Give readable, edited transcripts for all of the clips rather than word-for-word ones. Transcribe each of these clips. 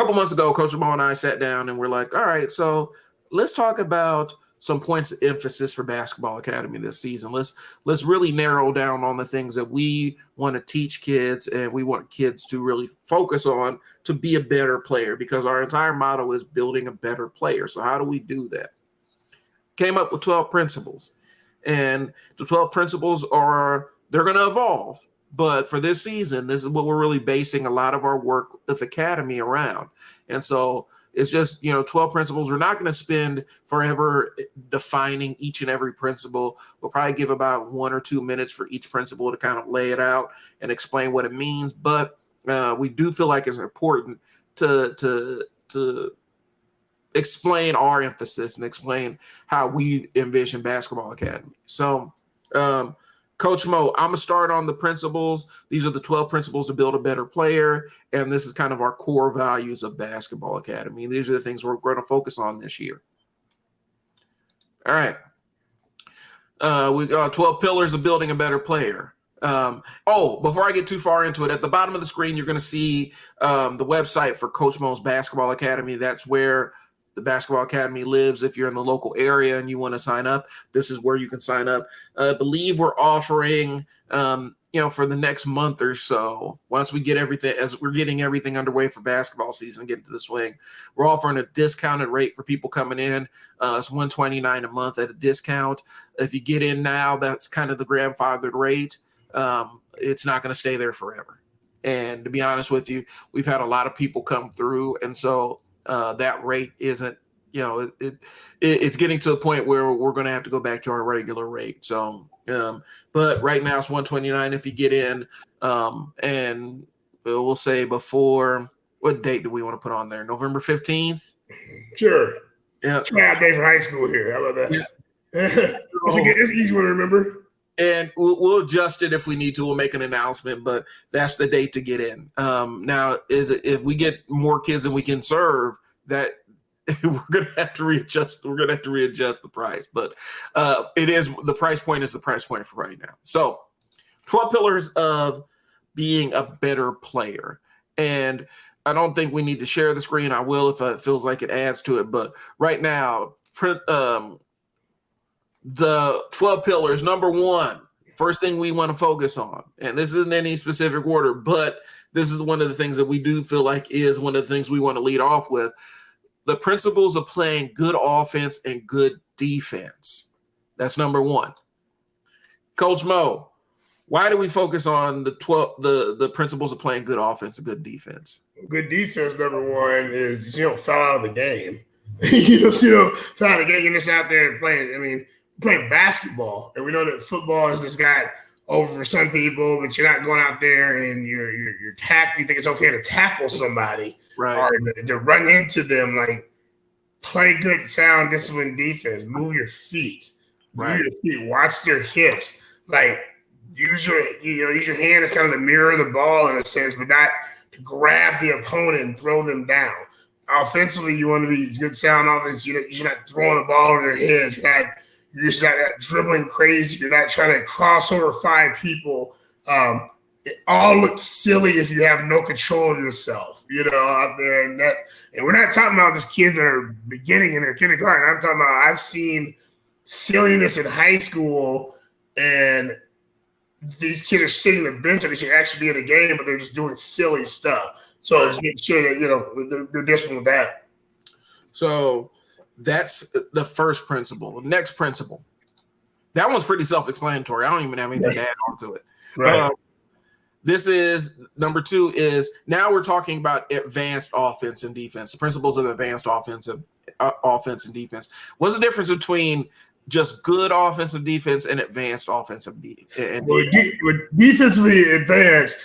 couple months ago, Coach Mo and I sat down and we're like, all right, so let's talk about some points of emphasis for Basketball Academy this season. Let's really narrow down on the things that we want to teach kids and we want kids to really focus on to be a better player, because our entire motto is building a better player. So how do we do that? Came up with 12 principles. And the 12 principles they're going to evolve. But for this season, this is what we're really basing a lot of our work with Academy around. And so it's just, 12 principles. We're not going to spend forever defining each and every principle. We'll probably give about 1 or 2 minutes for each principle to kind of lay it out and explain what it means. But we do feel like it's important to explain our emphasis and explain how we envision Basketball Academy. So, Coach Mo, I'm going to start on the principles. These are the 12 principles to build a better player. And this is kind of our core values of Basketball Academy. These are the things we're going to focus on this year. All right. We got 12 pillars of building a better player. Before I get too far into it, at the bottom of the screen, you're going to see the website for Coach Mo's Basketball Academy. That's where the Basketball Academy lives. If you're in the local area and you want to sign up, this is where you can sign up. I believe we're offering, for the next month or so, once we get everything, as we're getting everything underway for basketball season, getting to the swing, we're offering a discounted rate for people coming in. It's $129 a month at a discount. If you get in now, that's kind of the grandfathered rate. It's not going to stay there forever. And to be honest with you, we've had a lot of people come through, and so that rate isn't, it's getting to a point where we're going to have to go back to our regular rate. So, but right now it's $129 if you get in, and we'll say before, what date do we want to put on there? November 15th? Sure. Yeah. Try out day for high school here. How about that? Yeah. It's easy to remember. And we'll adjust it if we need to. We'll make an announcement, but that's the date to get in. Now, if we get more kids than we can serve, that we're going to have to readjust. We're going to have to readjust the price, but the price point is the price point for right now. So 12 pillars of being a better player. And I don't think we need to share the screen. I will if it feels like it adds to it. But right now, the 12 pillars, number one, first thing we want to focus on, and this isn't any specific order, but this is one of the things that we do feel like is one of the things we want to lead off with, the principles of playing good offense and good defense. That's number one. Coach Mo, why do we focus on the principles of playing good offense and good defense? Good defense, number one, is foul out of the game. Foul out of the game. You're just out there playing. Playing basketball, and we know that football has just got over for some people, but you're not going out there and you're you think it's okay to tackle somebody, right, or to run into them. Like, play good, sound, disciplined defense. Move your feet, right. Watch their hips. Like, use your hand as kind of the mirror of the ball in a sense, but not to grab the opponent and throw them down. Offensively, you want to be good, sound offense. You're not throwing the ball over their heads. You're just not dribbling crazy. You're not trying to cross over 5 people. It all looks silly if you have no control of yourself, out there. And we're not talking about just kids that are beginning in their kindergarten. I'm talking about, I've seen silliness in high school, and these kids are sitting on the bench and they should actually be in the game, but they're just doing silly stuff. So just make sure that, they're disciplined with that. So that's the first principle. The next principle, that one's pretty self-explanatory. I don't even have anything to add on to it. Right. This is number 2 is now we're talking about advanced offense and defense, the principles of advanced offense and defense. What's the difference between just good offensive defense and advanced offensive defense? Defensively advanced,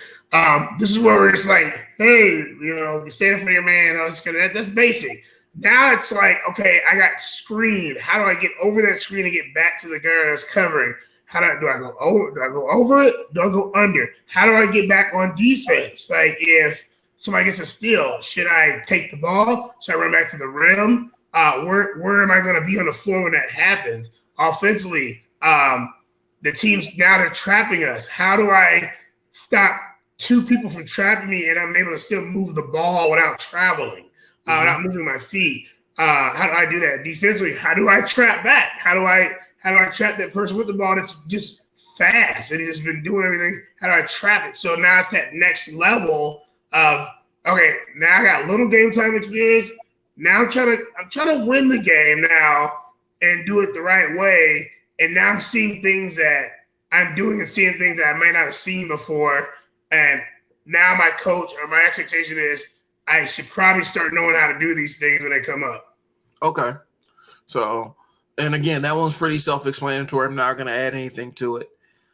this is where we're just like, hey, you stand for your man. That's basic. Now it's like, okay, I got screened. How do I get over that screen and get back to the guy that's covering? Do I go over? Do I go over it? Do I go under? How do I get back on defense? Like, if somebody gets a steal, should I take the ball? Should I run back to the rim? Where am I going to be on the floor when that happens? Offensively, the teams now they're trapping us. How do I stop two people from trapping me, and I'm able to still move the ball without traveling, without moving my feet. How do I do that defensively? How do I trap back? How do I trap that person with the ball that's just fast and he's just been doing everything? How do I trap it? So now it's that next level of, okay, now I got little game time experience. Now I'm trying to win the game now and do it the right way. And now I'm seeing things that I'm doing and seeing things that I might not have seen before. And now my coach or my expectation is I should probably start knowing how to do these things when they come up. Okay. So, and again, that one's pretty self-explanatory. I'm not going to add anything to it.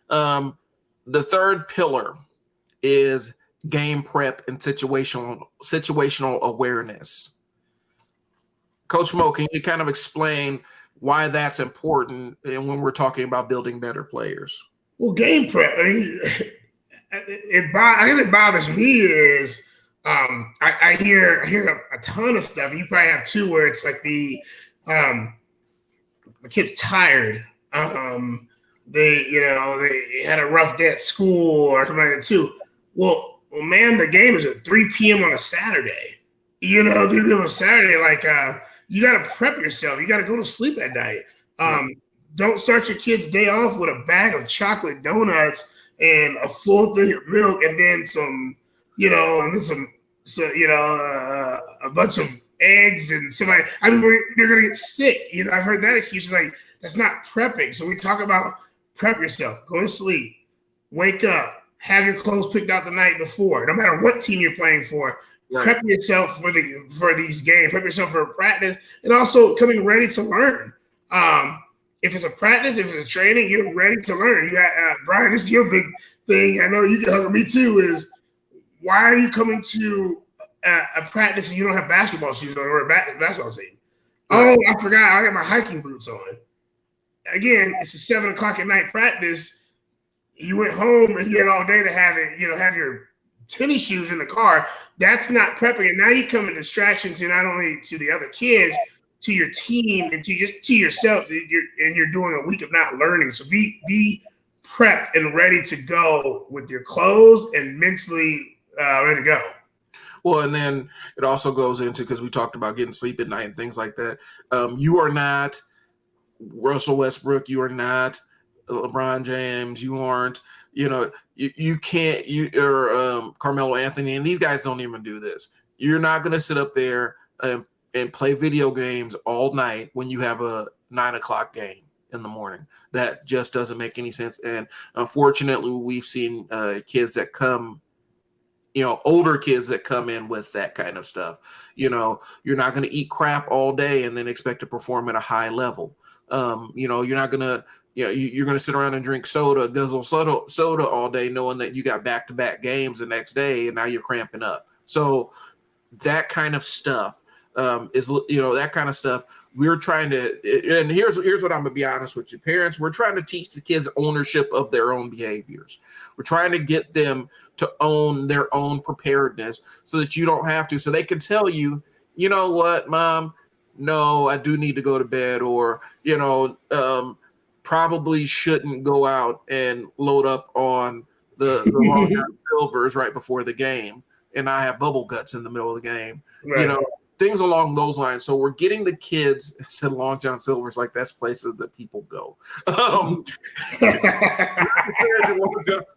The third pillar is game prep and situational awareness. Coach Mo, can you kind of explain why that's important and when we're talking about building better players? Well, game prep, I mean, I guess it bothers me is I hear a ton of stuff. You probably have too, where it's like the kid's tired. They had a rough day at school or something like that too. Well, man, the game is at 3 p.m. on a Saturday. 3 p.m. on a Saturday, like you got to prep yourself. You got to go to sleep at night. Don't start your kid's day off with a bag of chocolate donuts and a full thing of milk, and then a bunch of eggs and somebody. I mean, they're gonna get sick. I've heard that excuse. Like, that's not prepping. So we talk about prep yourself. Go to sleep. Wake up. Have your clothes picked out the night before. No matter what team you're playing for, right. Prep yourself for these games. Prep yourself for practice, and also coming ready to learn. If it's a practice, if it's a training, you're ready to learn. You got Brian. This is your big thing. I know you can hug me too. Is why are you coming to a practice and you don't have basketball shoes on or a basketball team? Right. Oh, I forgot. I got my hiking boots on. Again, it's a 7 o'clock at night practice. You went home and you had all day to have it. Have your tennis shoes in the car. That's not prepping. And now you come in distraction to not only to the other kids, to your team, and to yourself. You're doing a week of not learning. So be prepped and ready to go with your clothes and mentally ready to go. Well, and then it also goes into, because we talked about getting sleep at night and things like that. You are not Russell Westbrook. You are not LeBron James. You aren't. You can't. You're Carmelo Anthony, and these guys don't even do this. You're not going to sit up there and play video games all night when you have a 9 o'clock game in the morning. That just doesn't make any sense. And unfortunately, we've seen kids that come, older kids that come in with that kind of stuff. You're not going to eat crap all day and then expect to perform at a high level. You're not going to, you're going to sit around and drink guzzle soda all day, knowing that you got back-to-back games the next day and now you're cramping up. So that kind of stuff is that kind of stuff we're trying to, and here's what I'm gonna be honest with you, parents. We're trying to teach the kids ownership of their own behaviors. We're trying to get them to own their own preparedness so that you don't have to, so they can tell you, you know what, Mom, no, I do need to go to bed, or probably shouldn't go out and load up on the Long John Silvers right before the game, and I have bubble guts in the middle of the game. Right. Things along those lines. So we're getting the kids. I said Long John Silver's like that's places that people go. Long John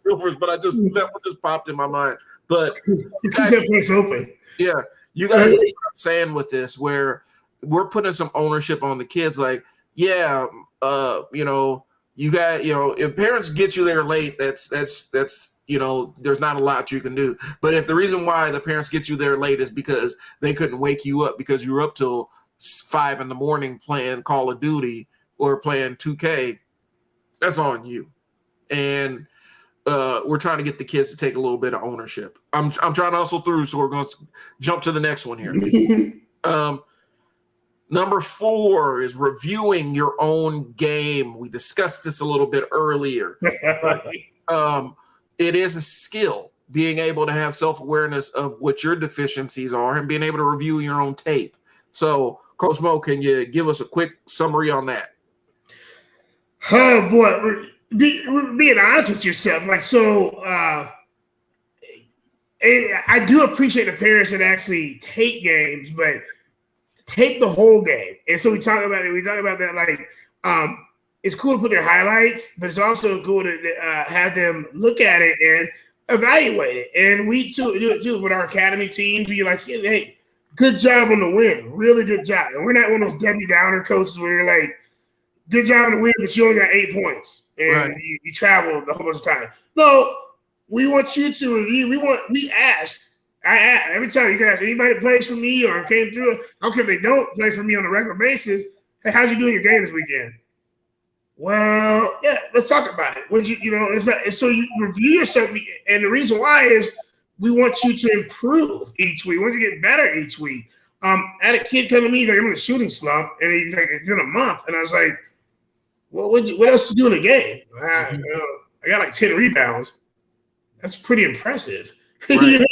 Silver's, but that one just popped in my mind. But you guys, that place open. Yeah, you guys are saying with this, where we're putting some ownership on the kids. Like, yeah, you got, if parents get you there late, that's there's not a lot you can do. But if the reason why the parents get you there late is because they couldn't wake you up because you were up till 5 a.m. playing Call of Duty or playing 2K, that's on you. And we're trying to get the kids to take a little bit of ownership. I'm trying to hustle through, so we're going to jump to the next one here. Number 4 is reviewing your own game. We discussed this a little bit earlier. It is a skill, being able to have self-awareness of what your deficiencies are and being able to review your own tape. So, Coach Mo, can you give us a quick summary on that? Oh, boy. Being honest with yourself. Like, so I do appreciate the parents that actually take games, but take the whole game. And so we talk about it. We talk about that like it's cool to put their highlights, but it's also cool to have them look at it and evaluate it. And we do it too with our academy teams. You're like, hey, good job on the win, really good job. And we're not one of those Debbie Downer coaches where you're like, good job on the win, but you only got 8 points and you traveled a whole bunch of time. No, we want you to review. We ask. I ask every time you can ask anybody that plays for me or came through. I don't care if they don't play for me on a regular basis. Hey, how'd you do in your game this weekend? Well, yeah, let's talk about it. Would so you review yourself, and the reason why is we want you to improve each week. We want you to get better each week. I had a kid come to me like I'm in a shooting slump, and he's like, it's been a month, and I was like, well, what else did you do in the game? I got like 10 rebounds. That's pretty impressive. Right.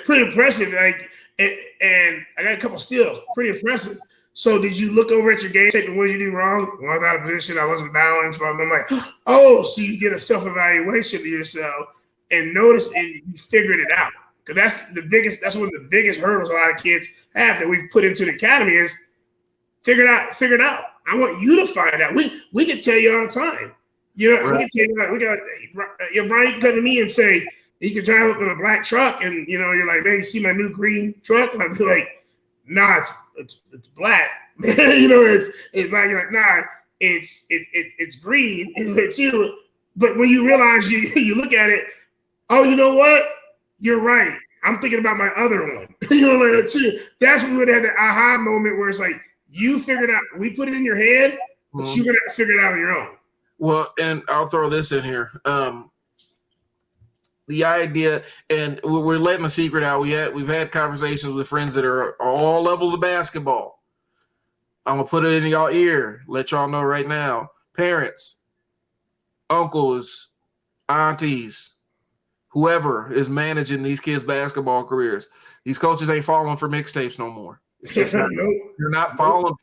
Pretty impressive. Like, and I got a couple steals. Pretty impressive. So, did you look over at your game tape and what did you do wrong? Well, I was out of position. I wasn't balanced. But I'm like, oh, so you get a self-evaluation of yourself and notice, and you figured it out. Because that's one of the biggest hurdles a lot of kids have that we've put into the academy is figure it out. I want you to find out. We can tell you all the time. You know, right. We got Brian come to me and say. He could drive up in a black truck, and you're like, man, you see my new green truck? And I'd be like, nah, it's black. It's black. You're like, nah, it's green. It's you. But when you realize you look at it, oh, you know what? You're right. I'm thinking about my other one. That's when we would have the aha moment where it's like, you figured out. We put it in your head, but you're gonna have to figure it out on your own. Well, and I'll throw this in here. The idea, and we're letting a secret out. We've had conversations with friends that are all levels of basketball. I'm gonna put it in y'all ear, let y'all know right now. Parents, uncles, aunties, whoever is managing these kids' basketball careers, these coaches ain't falling for mixtapes no more. It's just they're not falling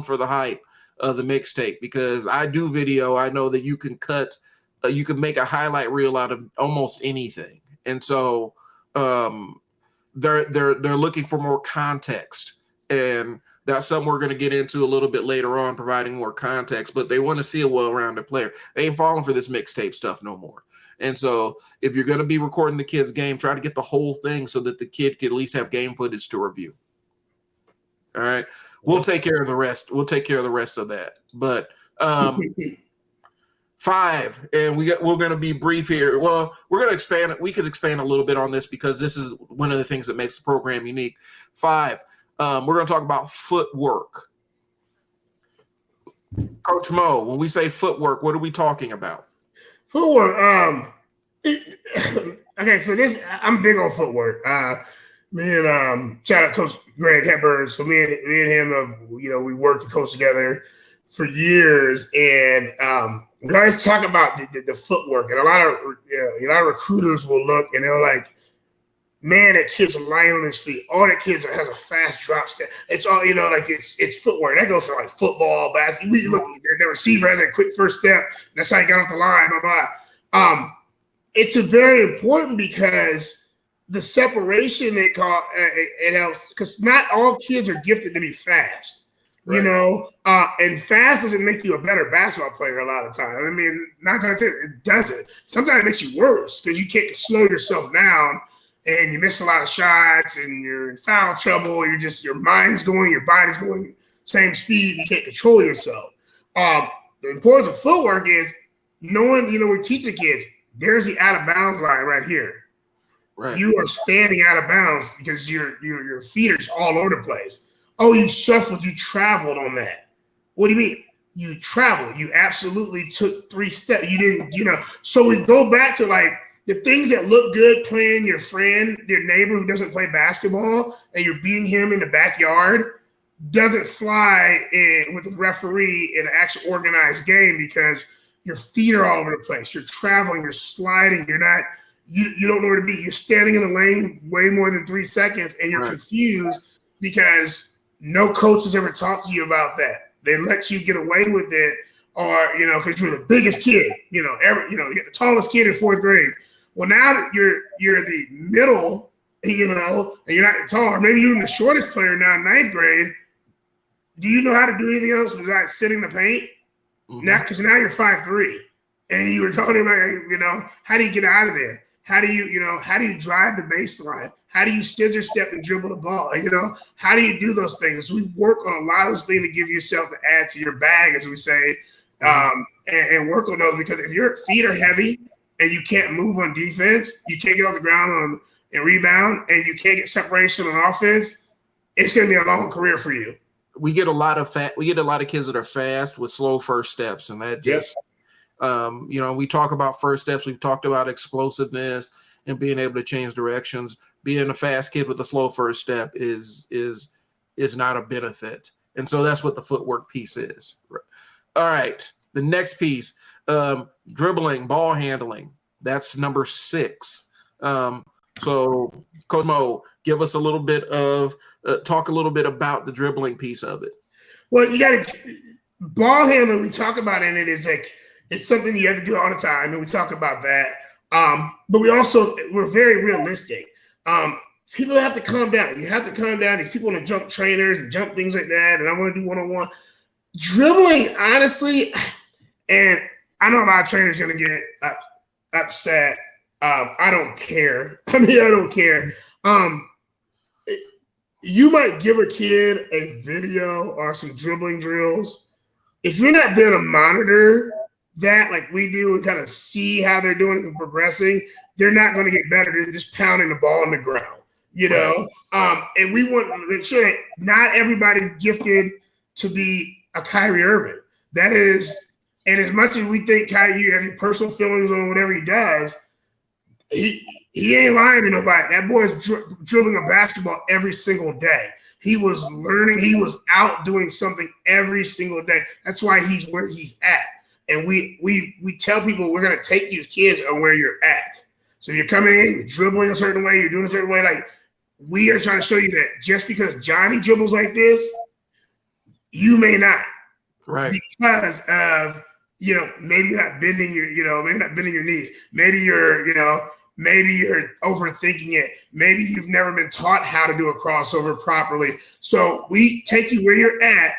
for the hype of the mixtape, because I do video. I know that you can cut. You can make a highlight reel out of almost anything, and so they're looking for more context, and that's something we're going to get into a little bit later on, providing more context. But they want to see a well-rounded player. They ain't falling for this mixtape stuff no more. And so, if you're going to be recording the kid's game, try to get the whole thing so that the kid can at least have game footage to review. All right, we'll take care of the rest. We'll take care of the rest of that, but. 5, and we're going to be brief here. Well, we're going to expand it. We could expand a little bit on this because this is one of the things that makes the program unique. 5, we're going to talk about footwork. Coach Mo, when we say footwork, what are we talking about? Footwork. Okay, so I'm big on footwork. Me and shout out Coach Greg Hepburn. So me and him we worked to coach together for years, and we always talk about the footwork, and a lot of recruiters will look and they're like, man, that kid's lying on his feet. All that kid has a fast drop step. It's all, like it's footwork. That goes for like football, basketball. We look, the receiver has a quick first step. That's how he got off the line, blah, blah. It's very important because the separation it helps, because not all kids are gifted to be fast. Right. And fast doesn't make you a better basketball player a lot of times. I mean, 9 times 10, it doesn't. Sometimes it makes you worse because you can't slow yourself down and you miss a lot of shots and you're in foul trouble. Your mind's going, your body's going same speed. You can't control yourself. The importance of footwork is knowing, we're teaching kids, there's the out of bounds line right here. Right. You are standing out of bounds because your feet are just all over the place. Oh, you shuffled, you traveled on that. What do you mean? You traveled. You absolutely took 3 steps. You didn't, So we go back to like the things that look good playing your friend, your neighbor who doesn't play basketball, and you're beating him in the backyard, doesn't fly with a referee in an actual organized game because your feet are all over the place. You're traveling, you're sliding, you don't know where to be. You're standing in the lane way more than 3 seconds, and you're confused because no coach has ever talked to you about that. They let you get away with it, or because you're the biggest kid, you're the tallest kid in 4th grade. Well, now you're the middle, and you're not tall, or maybe you're the shortest player now in ninth grade. Do you know how to do anything else besides sit in the paint? Now, because now you're 5'3", and you were talking about, how do you get out of there? How do you drive the baseline? How do you scissor step and dribble the ball? How do you do those things? We work on a lot of those things to give yourself to add to your bag, as we say, and work on those, because if your feet are heavy and you can't move on defense, you can't get off the ground and rebound, and you can't get separation on offense, it's going to be a long career for you. We get a lot of kids that are fast with slow first steps, and that just we talk about first steps. We've talked about explosiveness and being able to change directions. Being a fast kid with a slow first step is not a benefit, and so that's what the footwork piece is. All right, the next piece, dribbling, ball handling. That's number 6. So, Coach Mo, give us a little bit of talk a little bit about the dribbling piece of it. Well, you got to ball handling. We talk about in it is like it's something you have to do all the time, and we talk about that. But we're very realistic. People have to calm down. You have to calm down. These people want to jump trainers and jump things like that, and I want to do one-on-one dribbling. Honestly, and I know a lot of trainers are going to get upset. I don't care. I don't care. You might give a kid a video or some dribbling drills. If you're not there to monitor that like we do and kind of see how they're doing and progressing, they're not going to get better. They're just pounding the ball on the ground, and we want to make sure that not everybody's gifted to be a Kyrie Irving. That is, and as much as we think Kyrie, you have your personal feelings on whatever he does, he ain't lying to nobody. That boy's dribbling a basketball every single day. He was learning. He was out doing something every single day. That's why he's where he's at. And we tell people we're going to take you kids on where you're at. So you're coming in, you're dribbling a certain way, you're doing a certain way. Like, we are trying to show you that just because Johnny dribbles like this, you may not. Right. Because of, maybe you're not bending your knees. Maybe you're overthinking it. Maybe you've never been taught how to do a crossover properly. So we take you where you're at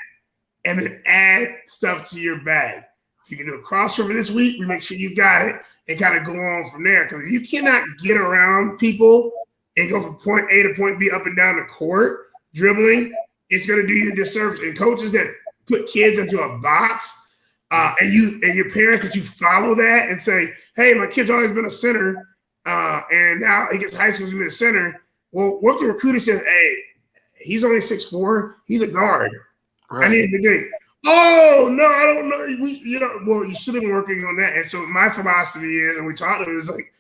and then add stuff to your bag. If you can do a crossover this week, we make sure you got it and kind of go on from there. Because you cannot get around people and go from point A to point B up and down the court dribbling, it's going to do you a disservice. And coaches that put kids into a box and your parents that you follow that and say, hey, my kid's always been a center, and now he gets to high school to be a center. Well, what if the recruiter says, hey, he's only 6'4", he's a guard. Right. I need to do. Oh, no, I don't know. Well, you should have been working on that. And so my philosophy is, and we talked about it, is like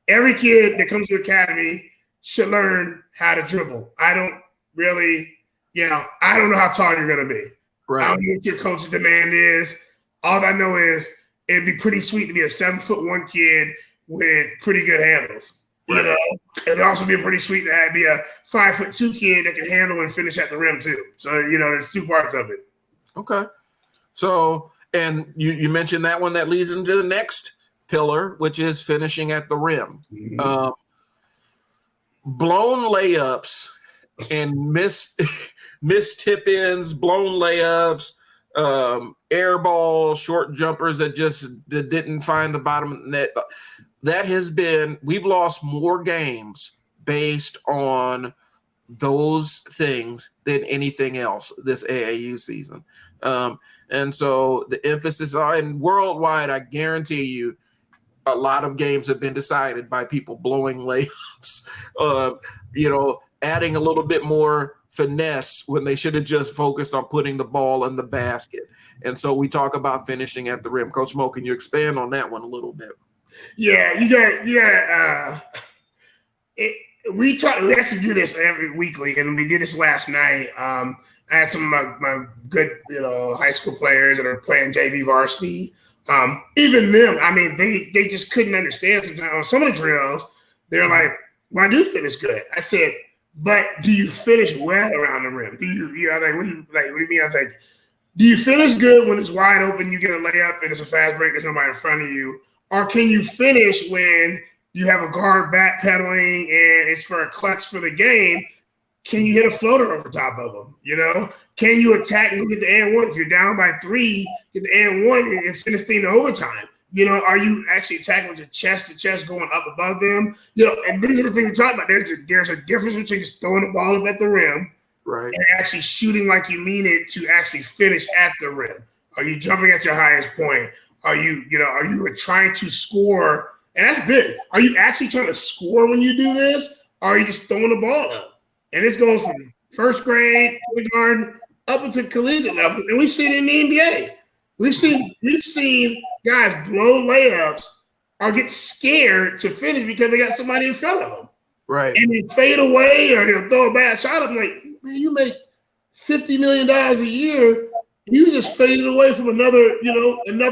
every kid that comes to academy should learn how to dribble. I don't really, I don't know how tall you're going to be. Right. I don't know what your coach's demand is. All I know is it'd be pretty sweet to be a 7'1" kid with pretty good handles. Right. It'd also be pretty sweet to be a 5'2" kid that can handle and finish at the rim too. So, there's two parts of it. Okay. So, and you mentioned that one that leads into the next pillar, which is finishing at the rim. Mm-hmm. Blown layups and missed tip-ins, blown layups, air balls, short jumpers that didn't find the bottom of the net. We've lost more games based on those things than anything else this AAU season. And so the emphasis on worldwide, I guarantee you, a lot of games have been decided by people blowing layups, adding a little bit more finesse when they should have just focused on putting the ball in the basket. And so we talk about finishing at the rim. Coach Mo, can you expand on that one a little bit? Yeah, we actually do this every weekly, and we did this last night. I had some of my good, high school players that are playing JV varsity. Even them, they just couldn't understand sometimes. On some of the drills, they're like, well, I do finish good. I said, but do you finish well around the rim? Do you, what do you mean? I was like, do you finish good when it's wide open, you get a layup and it's a fast break, there's nobody in front of you? Or can you finish when you have a guard backpedaling and it's for a clutch for the game, can you hit a floater over top of them? You know, can you attack and get the and one? If you're down by 3, get the and one and finish the thing to overtime. You know, are you actually attacking with your chest to chest going up above them? You know, and these are the things we're talking about. There's a difference between just throwing the ball up at the rim, right, and actually shooting like you mean it to actually finish at the rim. Are you jumping at your highest point? Are you trying to score? And that's big. Are you actually trying to score when you do this? Or are you just throwing the ball up? And this goes from first grade, kindergarten, up into collegiate level. And we see it in the NBA. We've seen guys blow layups or get scared to finish because they got somebody in front of them. Right. And they fade away or they'll throw a bad shot. I'm like, man, you make $50 million a year. You just faded away from another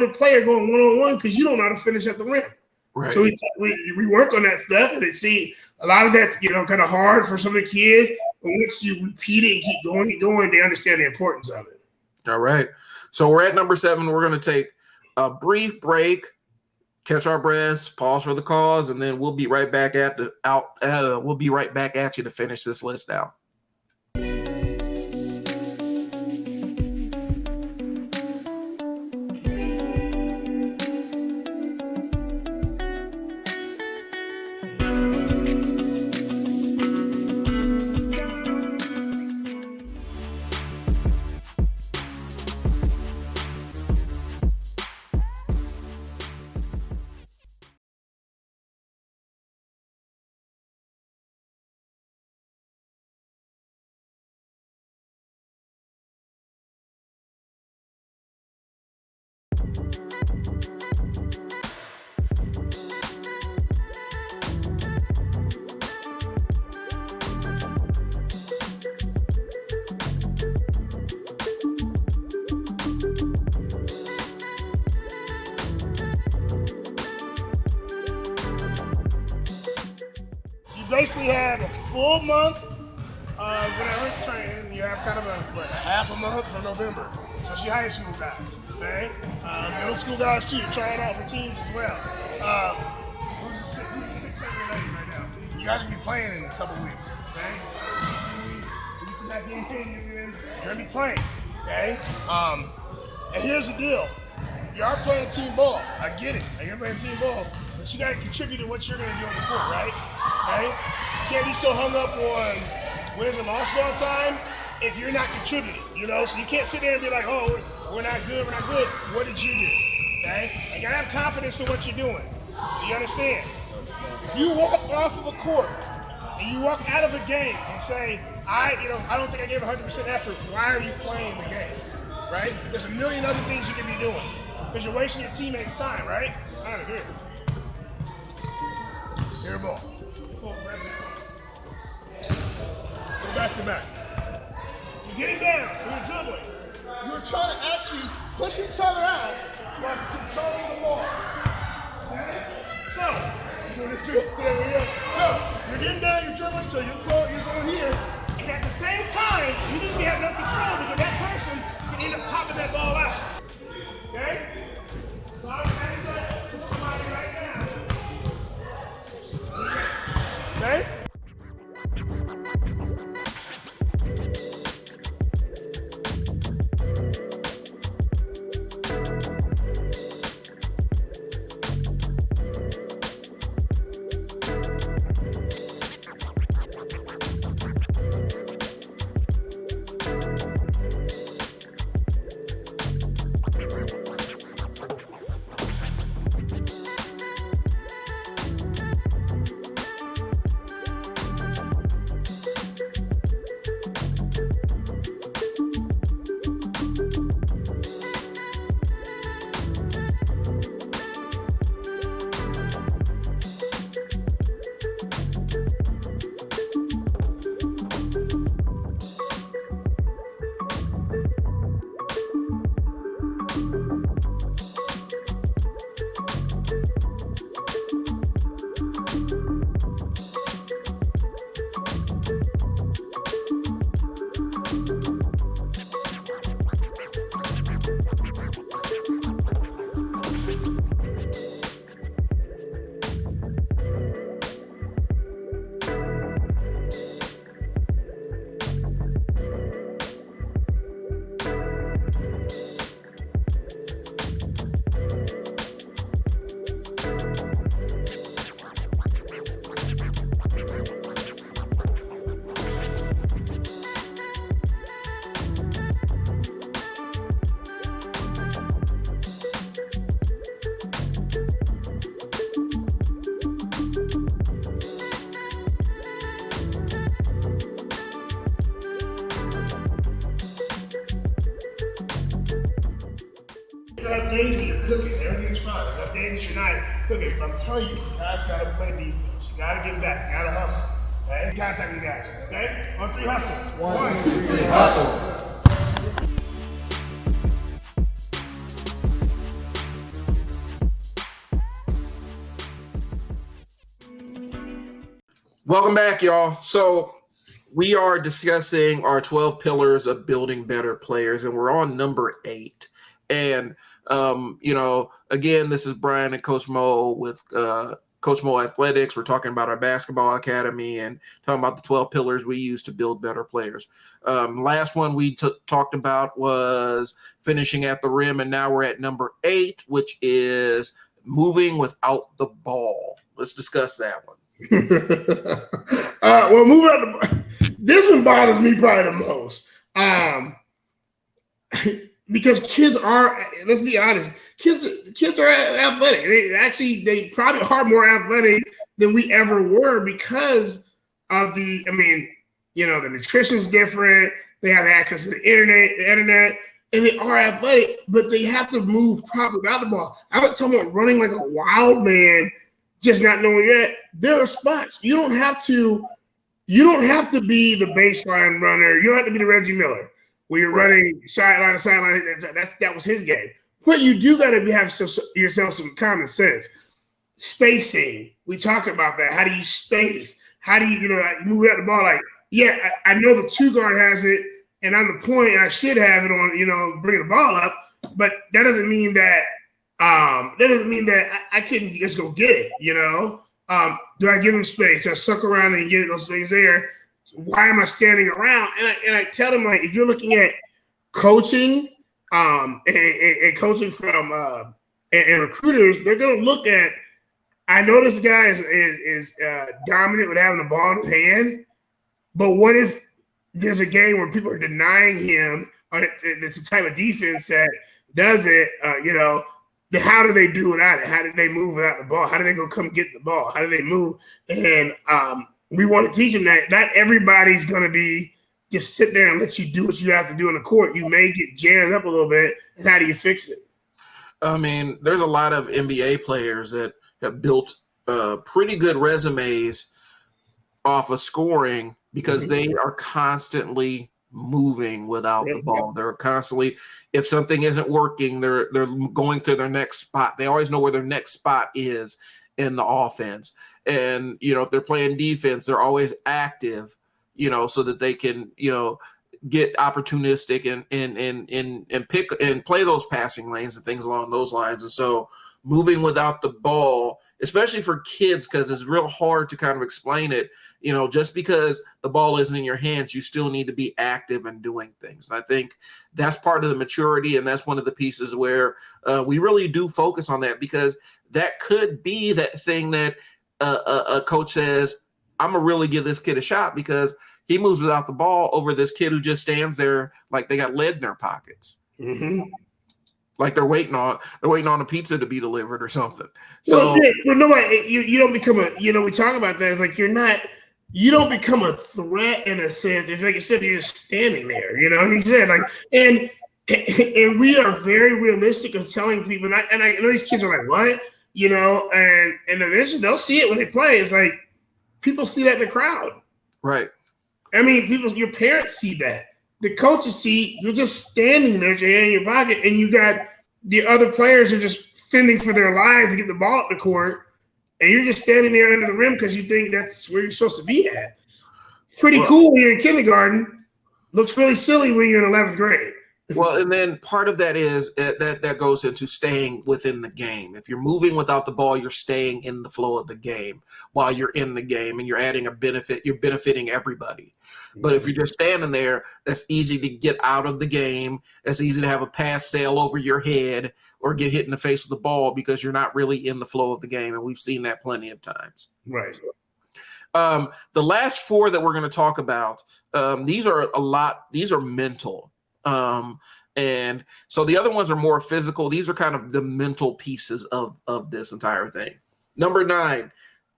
player going one-on-one because you don't know how to finish at the rim. Right. So we work on that stuff, and see a lot of that's kind of hard for some of the kids. But once you repeat it and keep going, they understand the importance of it. All right. So we're at number 7. We're going to take a brief break, catch our breaths, pause for the cause, and then we'll be right back at you to finish this list out. Basically have a full month of whatever training. You have kind of a half a month for November. So you high school guys, okay? Middle school guys too, trying out for teams as well. Who's the 6, 7, and 8 right now? You guys will be playing in a couple weeks, okay? You're gonna be playing, okay? And here's the deal. You are playing team ball. I get it. You're playing team ball. But you got to contribute to what you're going to do on the court, right? Okay? You can't be so hung up on wins and losses all the time if you're not contributing, So you can't sit there and be like, oh, we're not good. What did you do? Okay? And you got to have confidence in what you're doing. You understand? If you walk off of a court and you walk out of a game and say, I don't think I gave 100% effort, why are you playing the game? Right? There's a million other things you can be doing because you're wasting your teammates' time, right? Out of here. Air ball. Go back to back. You're getting down. You're dribbling. You're trying to actually push each other out while controlling the ball. Okay? So, you're getting down, you're dribbling, so you're going here. And at the same time, you need to have no control because that person can end up popping that ball out. Okay? So I would actually put somebody right now. Okay? have days where you're cooking. Everything's fine. You'll have days that you're not cooking. But I'm telling you, you guys got to play defense. You got to get back. You got to hustle. Okay? Contact you guys. Okay? 1, 3, hustle. 1, 2, 3, hustle. Welcome back, y'all. So we are discussing our 12 pillars of building better players, and we're on number 8. And, again, this is Brian and Coach Mo with Coach Mo Athletics. We're talking about our basketball academy and talking about the 12 pillars we use to build better players. Last one we talked about was finishing at the rim, and now we're at number 8, which is moving without the ball. Let's discuss that one. Well, moving on. This one bothers me probably the most. Because kids are, let's be honest, kids are athletic. They probably are more athletic than we ever were because of the nutrition's different. They have access to the internet, and they are athletic, but they have to move properly without the ball. I was talking about running like a wild man, just not knowing yet. There are spots. You don't have to be the baseline runner. You don't have to be the Reggie Miller where you're running sideline to sideline. That was his game. But you do got to have yourself some common sense. Spacing. We talk about that. How do you space? How do you move out the ball? Like, yeah, I know the 2 guard has it, and I'm the point, and I should have it on, bringing the ball up. But that doesn't mean that I couldn't just go get it, Do I give him space? Do I suck around and get those things there? Why am I standing around? And I tell them, like, if you're looking at coaching and coaching from and recruiters, they're going to look at, I know this guy is dominant with having the ball in his hand, but what if there's a game where people are denying him, or it's a type of defense that does it, how do they do without it? How did they move without the ball? How do they go come get the ball? How do they move? And we want to teach them that not everybody's going to be just sit there and let you do what you have to do on the court. You may get jammed up a little bit, and how do you fix it? I mean, there's a lot of NBA players that have built pretty good resumes off of scoring because they are constantly moving without the ball. They're constantly, if something isn't working, they're going to their next spot. They always know where their next spot is in the offense. And, if they're playing defense, they're always active, so that they can, get opportunistic and pick and play those passing lanes and things along those lines. And so moving without the ball, especially for kids, because it's real hard to kind of explain it, just because the ball isn't in your hands, you still need to be active and doing things. And I think that's part of the maturity, and that's one of the pieces where we really do focus on that, because that could be that thing that a coach says, I'm going to really give this kid a shot because he moves without the ball over this kid who just stands there like they got lead in their pockets. Mm-hmm. Like they're waiting on a pizza to be delivered or something. So you don't become we talk about that. It's like you don't become a threat in a sense. It's like you said, you're just standing there, you said and we are very realistic of telling people, and I know these kids are like, what? And eventually they'll see it when they play. It's like people see that in the crowd. Right. I mean, your parents see that. The coaches see you're just standing there with your hand in your pocket, and you got the other players are just fending for their lives to get the ball up the court, and you're just standing there under the rim because you think that's where you're supposed to be at. Pretty cool when you're in kindergarten. Looks really silly when you're in 11th grade. Well, and then part of that is that goes into staying within the game. If you're moving without the ball, you're staying in the flow of the game while you're in the game, and you're adding a benefit. You're benefiting everybody. But if you're just standing there, that's easy to get out of the game. That's easy to have a pass sail over your head or get hit in the face with the ball because you're not really in the flow of the game, and we've seen that plenty of times. Right. The last 4 that we're going to talk about, these are mental. And so the other ones are more physical. These are kind of the mental pieces of this entire thing. Number 9,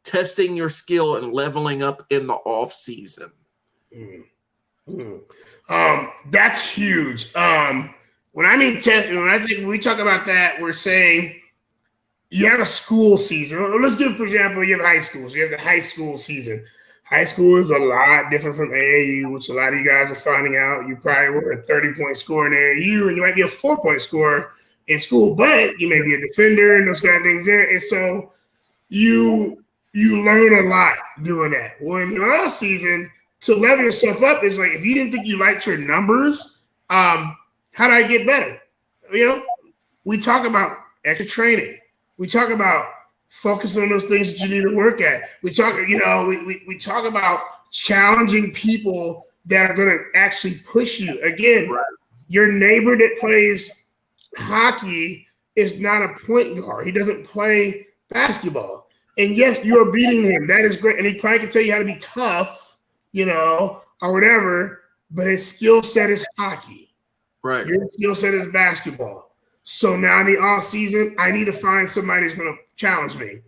testing your skill and leveling up in the off season. That's huge. When I mean testing, when we talk about that, we're saying you have a school season. Let's give, for example, you have high school. So you have the high school season. High school is a lot different from AAU, which a lot of you guys are finding out. You probably were a 30-point scorer in AAU, and you might be a 4-point scorer in school, but you may be a defender and those kind of things there. And so you learn a lot doing that. When you're off season, to level yourself up is like, if you didn't think you liked your numbers, how do I get better? We talk about extra training. We talk about focusing on those things that you need to work at. We talk, we talk about challenging people that are going to actually push you. Again, right. Your neighbor that plays hockey is not a point guard. He doesn't play basketball. And yes, you are beating him. That is great. And he probably can tell you how to be tough, or whatever, but his skill set is hockey. Right. Your skill set is basketball. So now in the off season, I need to find somebody who's going to challenge me.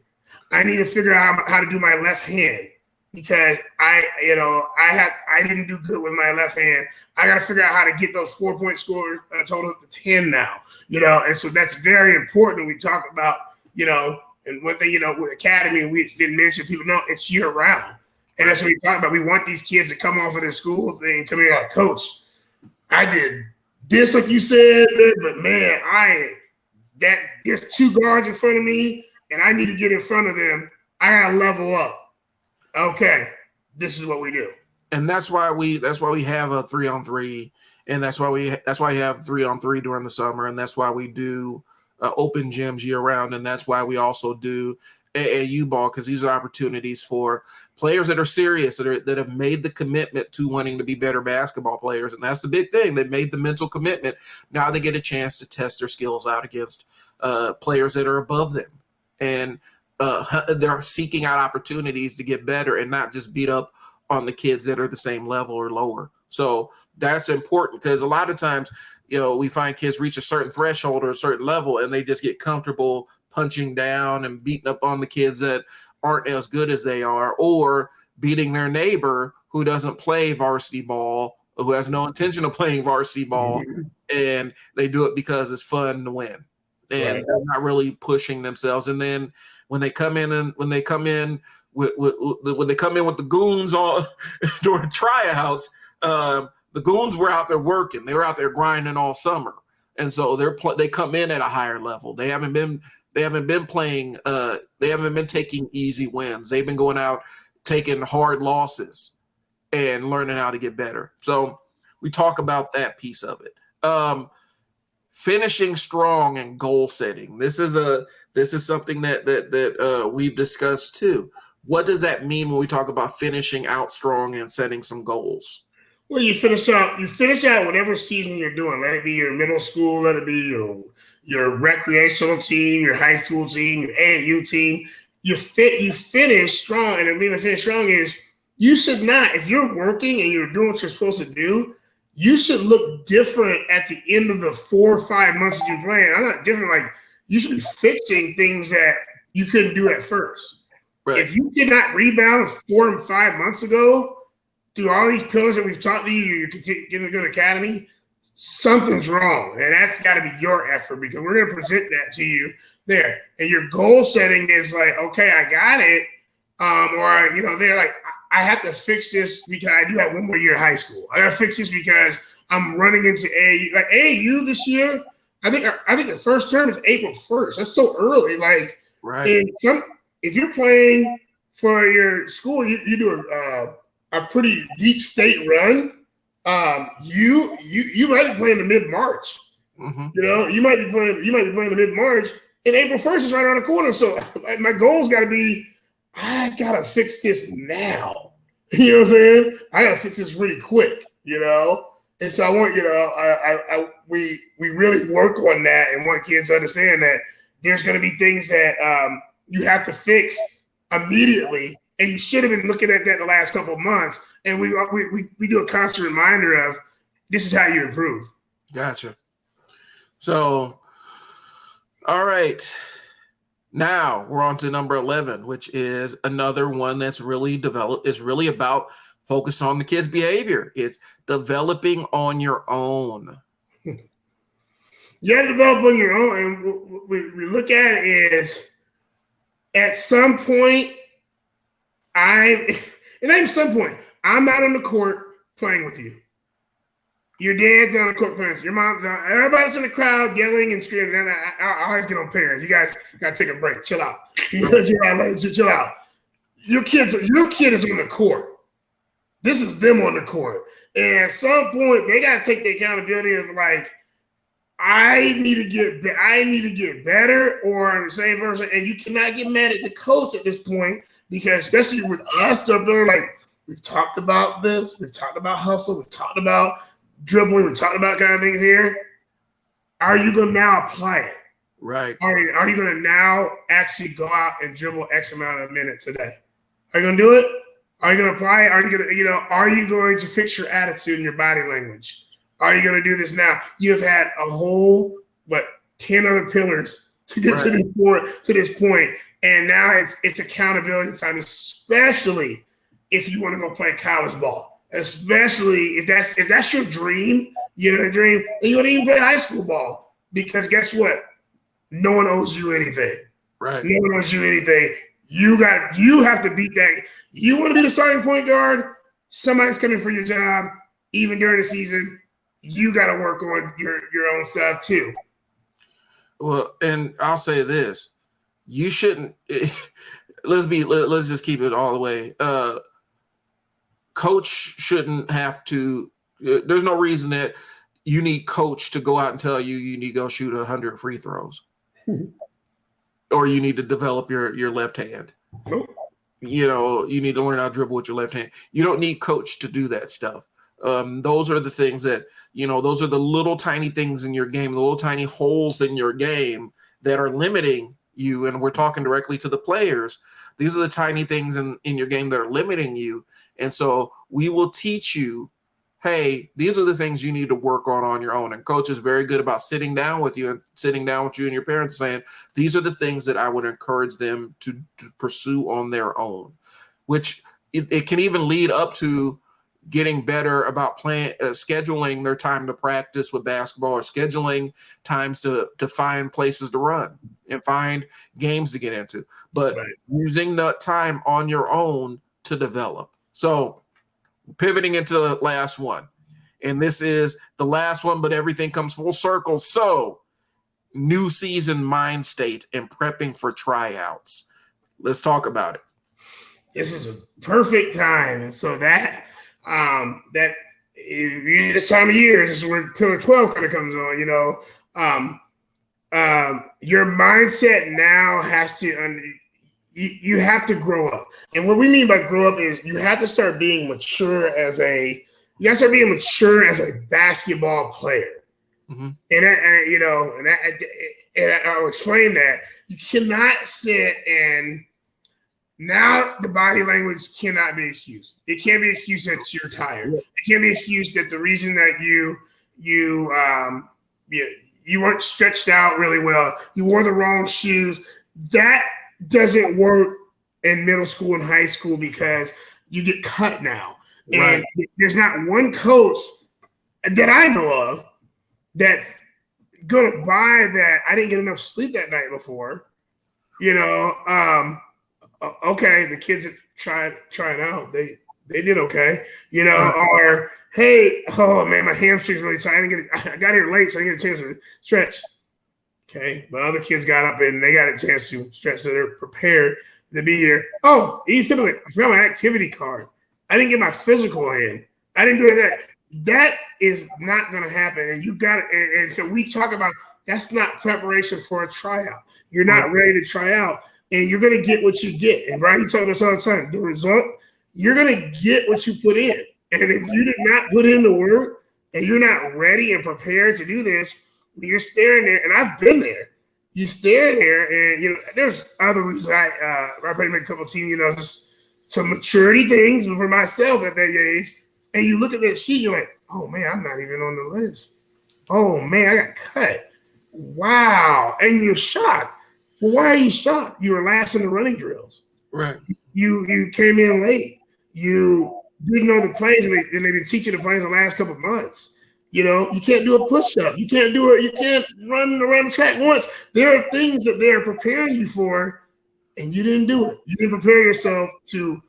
I need to figure out how to do my left hand because I didn't do good with my left hand. I got to figure out how to get those 4-point scores total up to 10 now, and so that's very important. We talk about, and one thing, with Academy, we didn't mention, people know it's year round. And that's what we talk about. We want these kids to come off of their school thing, come here like, Coach, I did this, like you said, but man, there's 2 guards in front of me, and I need to get in front of them. I gotta level up. Okay, this is what we do, and that's why we have a 3-on-3, and that's why you have 3-on-3 during the summer, and that's why we do open gyms year round, and that's why we also do AAU ball, because these are opportunities for players that are serious, that have made the commitment to wanting to be better basketball players. And that's the big thing. They've made the mental commitment. Now they get a chance to test their skills out against players that are above them. And they're seeking out opportunities to get better and not just beat up on the kids that are the same level or lower. So that's important, because a lot of times, we find kids reach a certain threshold or a certain level and they just get comfortable punching down and beating up on the kids that aren't as good as they are, or beating their neighbor who doesn't play varsity ball, who has no intention of playing varsity ball, and they do it because it's fun to win. And they're not really pushing themselves. And then when they come in with the goons on during tryouts, the goons were out there working. They were out there grinding all summer, and so they come in at a higher level. They haven't been playing. They haven't been taking easy wins. They've been going out taking hard losses and learning how to get better. So we talk about that piece of it. Finishing strong and goal setting. This is something that we've discussed too. What does that mean when we talk about finishing out strong and setting some goals? Well, you finish out whatever season you're doing. Let it be your middle school, let it be your recreational team, your high school team, your AAU team. You finish strong, and the meaning of finish strong is you should not, if you're working and you're doing what you're supposed to do, you should look different at the end of the 4 or 5 months that you're playing. I'm not different, like you should be fixing things that you couldn't do at first. Right. If you did not rebound 4 and 5 months ago, through all these pillars that we've taught you, you're getting a good academy, something's wrong. And that's got to be your effort, because we're going to present that to you there. And your goal setting is like, okay, I got it. They're like, I have to fix this because I do have 1 more year of high school. I got to fix this because I'm running into AAU. Like AAU this year, I think the first term is April 1st. That's so early. Like, right. And if you're playing for your school, you do a pretty deep state run, you might be playing the mid-March. Mm-hmm. You might be playing the mid-March, and April 1st is right around the corner. So my goal's got to be, I gotta fix this now. You know what I'm saying? I gotta fix this really quick. And so I want we really work on that and want kids to understand that there's going to be things that you have to fix immediately. And you should have been looking at that the last couple of months. And we do a constant reminder of this is how you improve. Gotcha. So, all right. Now we're on to number 11, which is another one that's really developed. It's really about focused on the kids' behavior. It's developing on your own. You have to develop on your own. And what we look at it is at some point, I'm not on the court playing with you. Your dad's on the court playing. Your mom's on. Everybody's in the crowd yelling and screaming. And I always get on parents. You guys got to take a break. Chill out. Chill out. Your kid is on the court. This is them on the court. And at some point, they got to take the accountability of like, I need to get better, or the same person. And you cannot get mad at the coach at this point, because especially with us, they're like, we've talked about this. We've talked about hustle. We've talked about dribbling. We've talked about kind of things here. Are you going to now apply it? Right. Are you going to now actually go out and dribble X amount of minutes a day? Are you going to do it? Are you going to apply it? Are you going to fix your attitude and your body language? Are you going to do this now? You've had a whole, 10 other pillars to get to this point. And now it's accountability time, especially if you want to go play college ball. Especially if that's your dream, and you want to even play high school ball, because guess what? No one owes you anything. Right. No one owes you anything. You have to beat that. You want to be the starting point guard? Somebody's coming for your job, even during the season. You got to work on your own stuff too. Well, and I'll say this: you shouldn't. Let's just keep it all the way. Coach shouldn't have to. There's no reason that you need coach to go out and tell you need to go shoot 100 free throws, or you need to develop your left hand. Nope. You need to learn how to dribble with your left hand. You don't need coach to do that stuff. Those are the things that, those are the little tiny things in your game, the little tiny holes in your game that are limiting you. And we're talking directly to the players. These are the tiny things in your game that are limiting you. And so we will teach you, hey, these are the things you need to work on your own. And coach is very good about sitting down with you and your parents, saying, these are the things that I would encourage them to pursue on their own, which it can even lead up to getting better about scheduling their time to practice with basketball, or scheduling times to find places to run and find games to get into, but using that time on your own to develop. So pivoting into the last one, and this is the last one, but everything comes full circle. So new season mind state and prepping for tryouts. Let's talk about it. This is a perfect time. And so this time of year, this is where pillar 12 kind of comes on, your mindset now has to, you have to grow up. And what we mean by grow up is you have to start being mature as a basketball player. Mm-hmm. And I'll explain that. You cannot sit and now the body language cannot be excused. It can't be excused that you're tired. It can't be excused that the reason that you weren't stretched out really well, you wore the wrong shoes. That doesn't work in middle school and high school, because you get cut now. Right. And there's not one coach that I know of that's going to buy that I didn't get enough sleep that night before. Okay, the kids are trying out. They did okay, or hey, oh man, my hamstring's really tight. I got here late, so I didn't get a chance to stretch. Okay, but other kids got up and they got a chance to stretch, so they're prepared to be here. Oh, I forgot my activity card. I didn't get my physical in. I didn't do that. That is not going to happen, and you got it. And so we talk about that's not preparation for a tryout. You're not ready to try out. And you're going to get what you get. And Brian, you talk about this all the time. The result, you're going to get what you put in. And if you did not put in the work and you're not ready and prepared to do this, you're staring there. And I've been there. You stare there, and there's other reasons I played a couple of teams, just some maturity things for myself at that age. And you look at that sheet, you're like, oh man, I'm not even on the list. Oh man, I got cut. Wow. And you're shocked. Well, why are you shocked? You were last in the running drills. Right. You came in late. You didn't know the plays, and they've been teaching the plays the last couple of months. You can't do a push-up. You can't do it. You can't run around the track once. There are things that they're preparing you for, and you didn't do it. You didn't prepare yourself to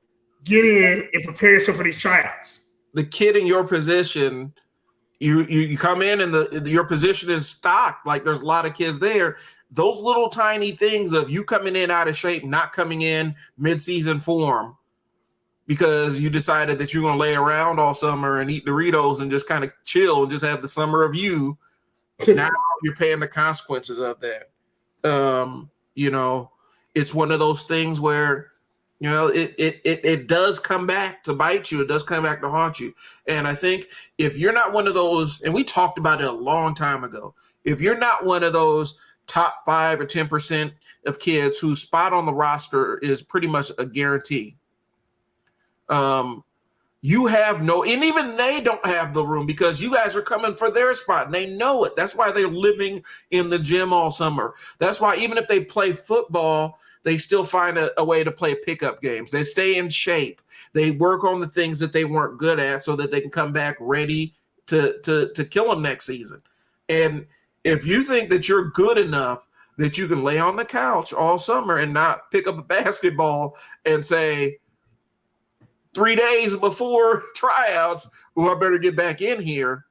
get in and prepare yourself for these tryouts. The kid in your position, you come in and your position is stocked. Like there's a lot of kids there. Those little tiny things of you coming in out of shape, not coming in mid-season form because you decided that you're going to lay around all summer and eat Doritos and just kind of chill and just have the summer of you. Now you're paying the consequences of that. It's one of those things where, it does come back to bite you. It does come back to haunt you. And I think if you're not one of those, and we talked about it a long time ago, if you're not one of those top 5 or 10% of kids whose spot on the roster is pretty much a guarantee, you have and even they don't have the room because you guys are coming for their spot and they know it. That's why they're living in the gym all summer. That's why even if they play football, they still find a way to play pickup games. They stay in shape. They work on the things that they weren't good at so that they can come back ready to kill them next season. And if you think that you're good enough that you can lay on the couch all summer and not pick up a basketball and say, 3 days before tryouts, I better get back in here.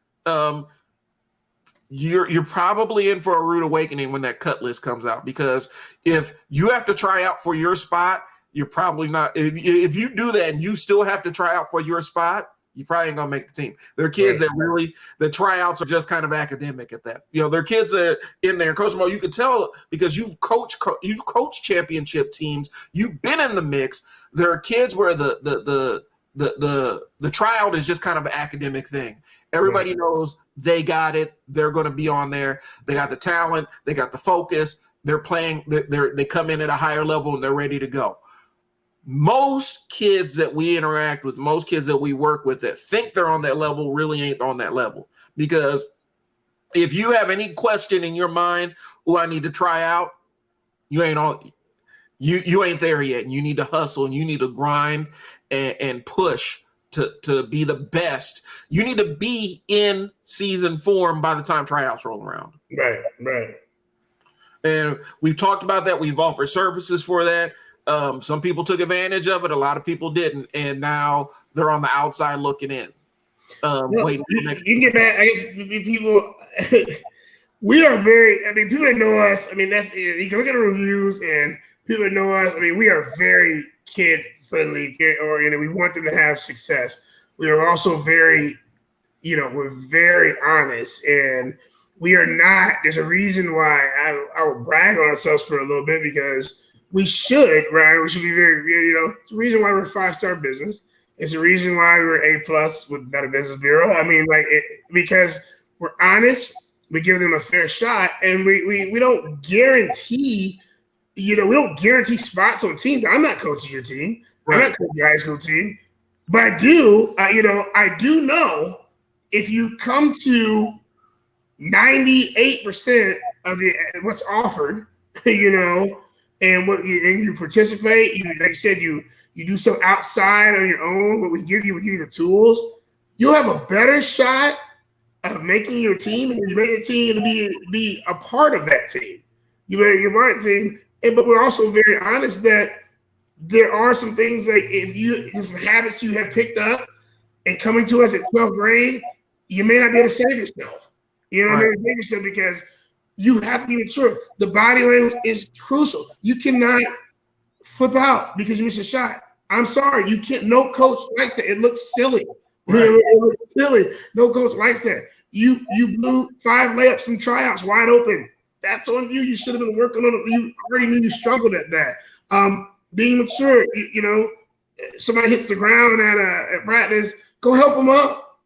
You're probably in for a rude awakening when that cut list comes out, because if you have to try out for your spot, you're probably not. If you do that and you still have to try out for your spot, you probably ain't gonna make the team. There are kids that really, the tryouts are just kind of academic at that. There are kids that are in there. Coach Mo, you can tell because you've coached championship teams. You've been in the mix. There are kids where the tryout is just kind of an academic thing. Everybody knows they got it. They're going to be on there. They got the talent. They got the focus. They're playing. They come in at a higher level and they're ready to go. Most kids that we interact with, most kids that we work with that think they're on that level really ain't on that level. Because if you have any question in your mind, I need to try out, you ain't on. You ain't there yet, and you need to hustle and you need to grind and push to be the best. You need to be in season form by the time tryouts roll around. Right. And we've talked about that. We've offered services for that. Some people took advantage of it. A lot of people didn't, and now they're on the outside looking in. Waiting for next. You can get back. I guess people. We are very. I mean, people that know us. I mean, you can look at the reviews and people that know us. I mean, we are very kid friendly, oriented. We want them to have success. We are also very, we're very honest, and we are not. There's a reason why I will brag on ourselves for a little bit, because we should, right? We should be very, it's the reason why we're a 5-star business. It's the reason why we're A+ with Better Business Bureau. I mean, because we're honest, we give them a fair shot, and we don't guarantee, we don't guarantee spots on teams. I'm not coaching your team. Right. I'm not coaching your high school team, but I do, I do know if you come to 98% of what's offered, and you participate, like you said, you do so outside on your own, but we give you the tools, you'll have a better shot of making your team, and you make the team to be a part of that team. You're part of the team, but we're also very honest that there are some things like if habits you have picked up and coming to us at 12th grade, you may not be able to save yourself. Save yourself because you have to be mature. The body language is crucial. You cannot flip out because you miss a shot. I'm sorry, you can't. No coach likes that. It looks silly. Right. It looks silly. No coach likes that. You blew 5 layups and tryouts wide open. That's on you. You should have been working on it. You already knew you struggled at that. Being mature, somebody hits the ground at practice, go help them up.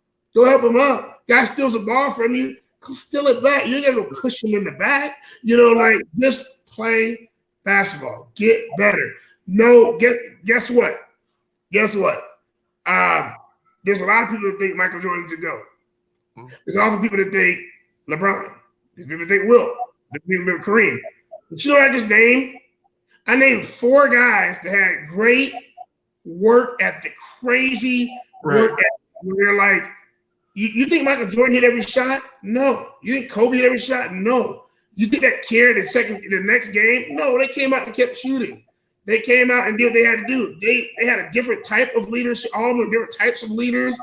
Guy steals a ball from you, go steal it back. You ain't gotta go push him in the back. Just play basketball. Get better. Guess what? There's a lot of people that think Michael Jordan to go. There's also people that think LeBron. There's people that think Wilt. There's people that think Kareem. But you know what I just named? I named 4 guys that had great work ethic, crazy work ethic. They're like, You think Michael Jordan hit every shot? No. You think Kobe hit every shot? No. You think that carried the next game? No, they came out and kept shooting. They came out and did what they had to do. They had a different type of leadership. All of them were different types of leaders.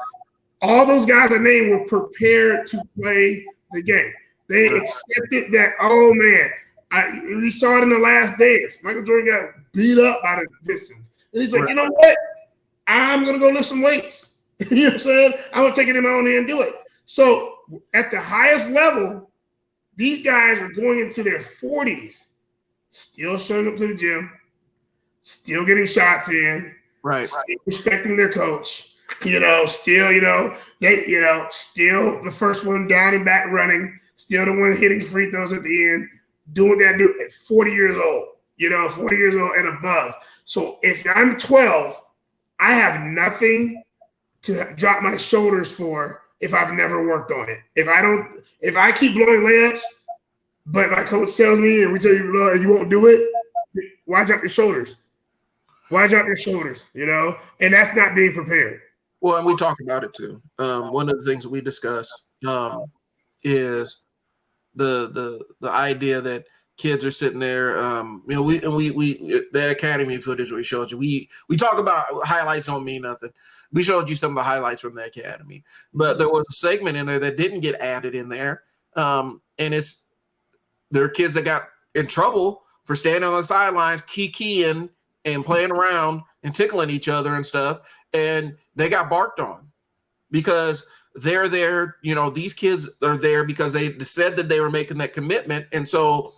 All those guys I named were prepared to play the game. They accepted that, oh man, we saw it in The Last Dance. Michael Jordan got beat up by the Pistons. And he's like, you know what? I'm going to go lift some weights. You know what I'm saying? I'm going to take it in my own hand and do it. So at the highest level, these guys are going into their 40s, still showing up to the gym, still getting shots in, still respecting their coach, still the first one down and back running, still the one hitting free throws at the end, doing what they do at 40 years old, 40 years old and above. So if I'm 12, I have nothing to drop my shoulders for if I've never worked on it. If I keep blowing layups, but my coach tells me and we tell you you won't do it, why drop your shoulders? Why drop your shoulders? And that's not being prepared. Well, and we talk about it too. One of the things that we discuss is the idea that kids are sitting there. We that academy footage we showed you. We talk about highlights don't mean nothing. We showed you some of the highlights from the academy, but there was a segment in there that didn't get added in there, and there are kids that got in trouble for standing on the sidelines, kikiing and playing around and tickling each other and stuff, and they got barked on because they're there. These kids are there because they said that they were making that commitment, and so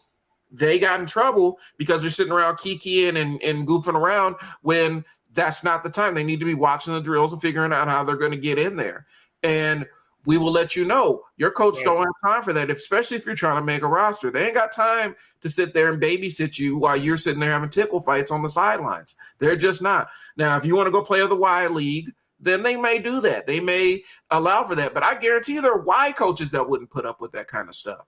they got in trouble because they're sitting around kikiing and goofing around when that's not the time. They need to be watching the drills and figuring out how they're going to get in there. And we will let you know. Your coach don't have time for that, especially if you're trying to make a roster. They ain't got time to sit there and babysit you while you're sitting there having tickle fights on the sidelines. They're just not. Now, if you want to go play the Y League, then they may do that. They may allow for that. But I guarantee you there are Y coaches that wouldn't put up with that kind of stuff.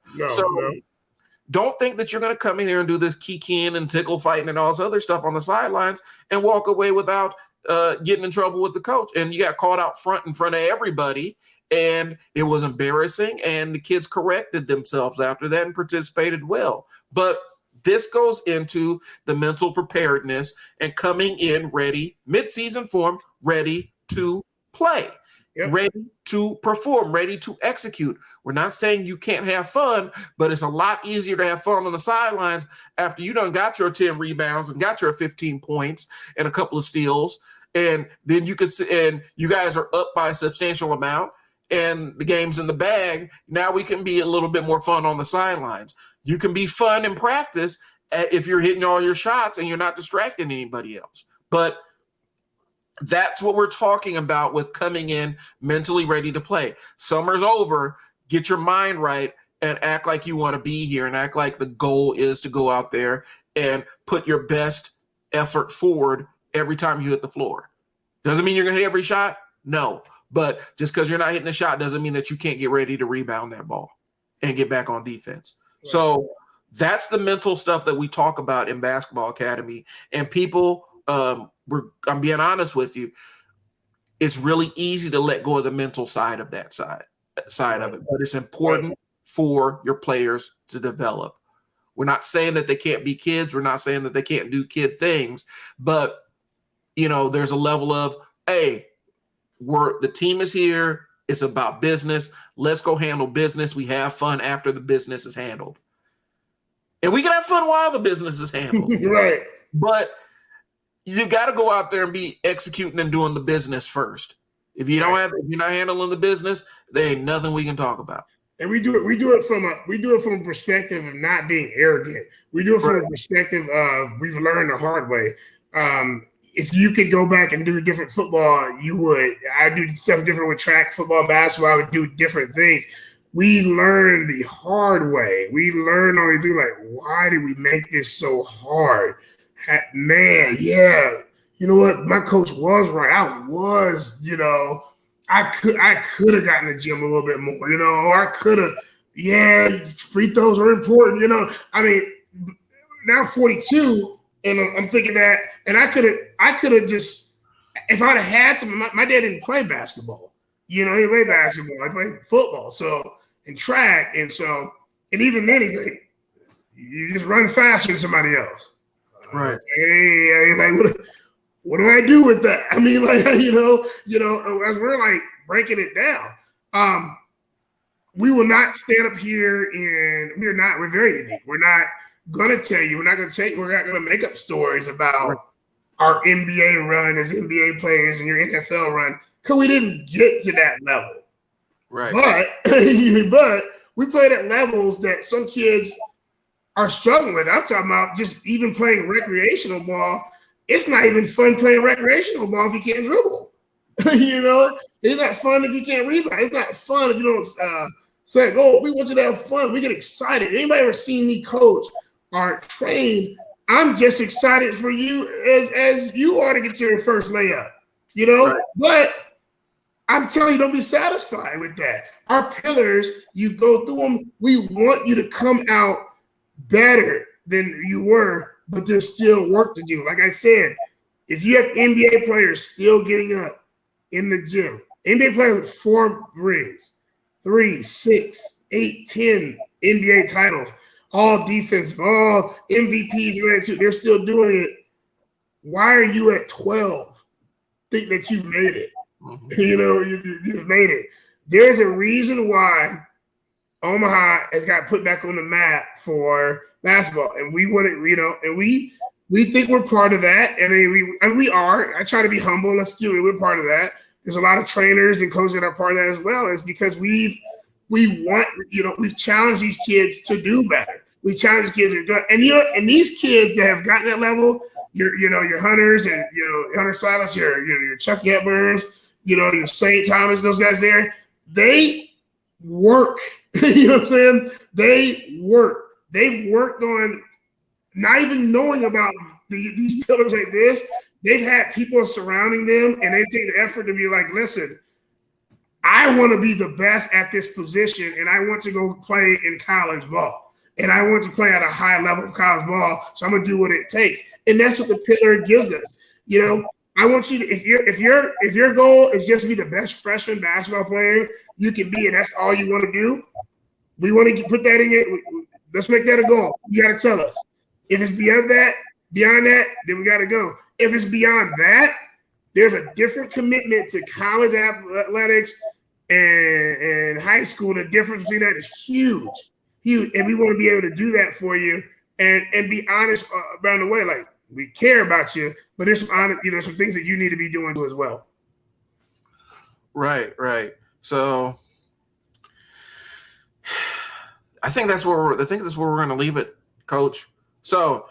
Don't think that you're going to come in here and do this kikiing and tickle fighting and all this other stuff on the sidelines and walk away without getting in trouble with the coach. And you got called out front in front of everybody, and it was embarrassing, and the kids corrected themselves after that and participated well. But this goes into the mental preparedness and coming in ready, mid-season form, ready to play. Ready to perform, ready to execute. We're not saying you can't have fun, but it's a lot easier to have fun on the sidelines after you done got your 10 rebounds and got your 15 points and a couple of steals. And then you guys are up by a substantial amount and the game's in the bag. Now we can be a little bit more fun on the sidelines. You can be fun in practice if you're hitting all your shots and you're not distracting anybody else. But that's what we're talking about with coming in mentally ready to play. Summer's over. Get your mind right and act like you want to be here and act like the goal is to go out there and put your best effort forward every time you hit the floor. Doesn't mean you're going to hit every shot? No. But just because you're not hitting the shot doesn't mean that you can't get ready to rebound that ball and get back on defense. Right. So that's the mental stuff that we talk about in Basketball Academy. And people I'm being honest with you. It's really easy to let go of the mental side of that side of it, but it's important for your players to develop. We're not saying that they can't be kids. We're not saying that they can't do kid things, but there's a level of, hey, the team is here. It's about business. Let's go handle business. We have fun after the business is handled. And we can have fun while the business is handled. Right. But you got to go out there and be executing and doing the business first. If you're not handling the business, there ain't nothing we can talk about. And we do it from a perspective of not being arrogant. We do it from a perspective of we've learned the hard way. If you could go back and do different football, you would. I do stuff different with track, football, basketball. I would do different things. We learned the hard way. We learned all these things like, why did we make this so hard? Man, yeah. You know what? My coach was right. I was, I could have gotten the gym a little bit more, or I could have, free throws are important, I mean, now I'm 42 and I'm thinking that, and I could have just, if I'd have had some, my dad didn't play basketball, You know, he played basketball, he played football, so and track, and even then he's like, you just run faster than somebody else. Right. Hey, like what do I do with that? I mean, like, as we're like breaking it down, we will not stand up here and we're very unique. We're not gonna tell you, we're not gonna make up stories about our NBA run as NBA players and your NFL run, because we didn't get to that level. Right. But we played at levels that some kids are struggling with. I'm talking about just even playing recreational ball. It's not even fun playing recreational ball if you can't dribble. It's not fun if you can't rebound. It's not fun if you don't say, "Oh, we want you to have fun." We get excited. Anybody ever seen me coach or train? I'm just excited for you as you are to get your first layup. Right. But I'm telling you, don't be satisfied with that. Our pillars, you go through them. We want you to come out better than you were, but there's still work to do. Like I said, if you have NBA players still getting up in the gym, NBA players with 4 rings, 3, 6, 8, 10 NBA titles, all defensive, all MVPs, they're still doing it. Why are you at 12? Think that you've made it. You've made it. There's a reason why Omaha has got put back on the map for basketball, and we want it, and we think we're part of that. I mean, we are. I try to be humble. Let's do it. We're part of that. There's a lot of trainers and coaches that are part of that as well. It's because we've challenged these kids to do better. We challenge kids to do it, and these kids that have gotten that level, your Hunters and Hunter Silas, your Chucky Hepburns, your St. Thomas, those guys there, they work. You know what I'm saying? They work. They've worked on not even knowing about these pillars like this. They've had people surrounding them, and they take the effort to be like, listen, I want to be the best at this position, and I want to go play in college ball, and I want to play at a high level of college ball, so I'm going to do what it takes. And that's what the pillar gives us. I want you to, if your goal is just to be the best freshman basketball player you can be, and that's all you want to do, we want to put that in your. Let's make that a goal. You got to tell us. If it's beyond that, then we got to go. If it's beyond that, there's a different commitment to college athletics and high school. The difference between that is huge, and we want to be able to do that for you and be honest around the way. Like, we care about you, but there's some things that you need to be doing as well. Right. So I think that's where we're going to leave it, Coach. So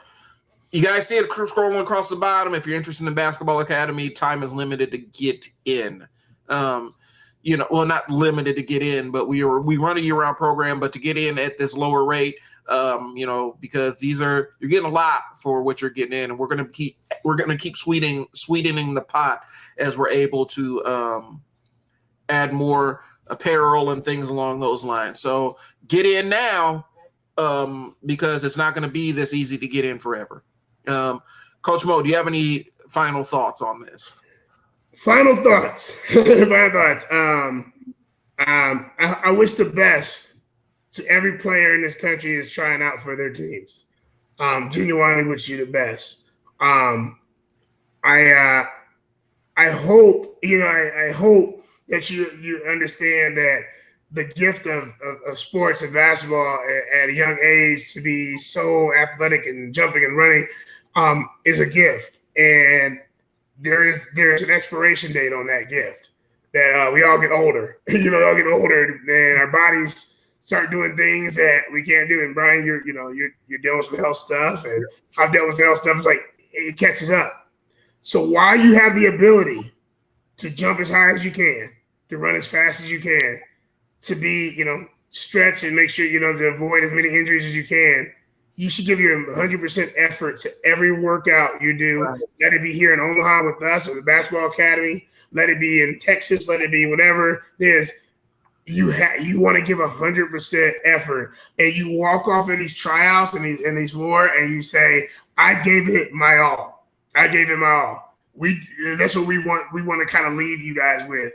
you guys see it scrolling across the bottom. If you're interested in Basketball Academy, time is limited to get in. Not limited to get in, but we run a year-round program. But to get in at this lower rate, because you're getting a lot for what you're getting in, and we're gonna keep sweetening the pot as we're able to add more apparel and things along those lines. So get in now, because it's not going to be this easy to get in forever. Coach Mo, do you have any final thoughts on this? Final thoughts. I wish the best to every player in this country is trying out for their teams. Genuinely wish you the best. I hope that you understand that the gift of sports and basketball at a young age, to be so athletic and jumping and running, is a gift. And there's an expiration date on that gift, that we all get older. We all get older, and our bodies start doing things that we can't do. And Brian, you're dealing with some health stuff, and I've dealt with health stuff. It's like it catches up. So while you have the ability to jump as high as you can, to run as fast as you can, to be, stretch and make sure, to avoid as many injuries as you can, you should give your 100% effort to every workout you do. Right. Let it be here in Omaha with us at the Basketball Academy. Let it be in Texas. Let it be whatever it is. You want to give 100% effort, and you walk off of these tryouts and these floor, and you say, I gave it my all. I gave it my all. That's what we want. We want to kind of leave you guys with.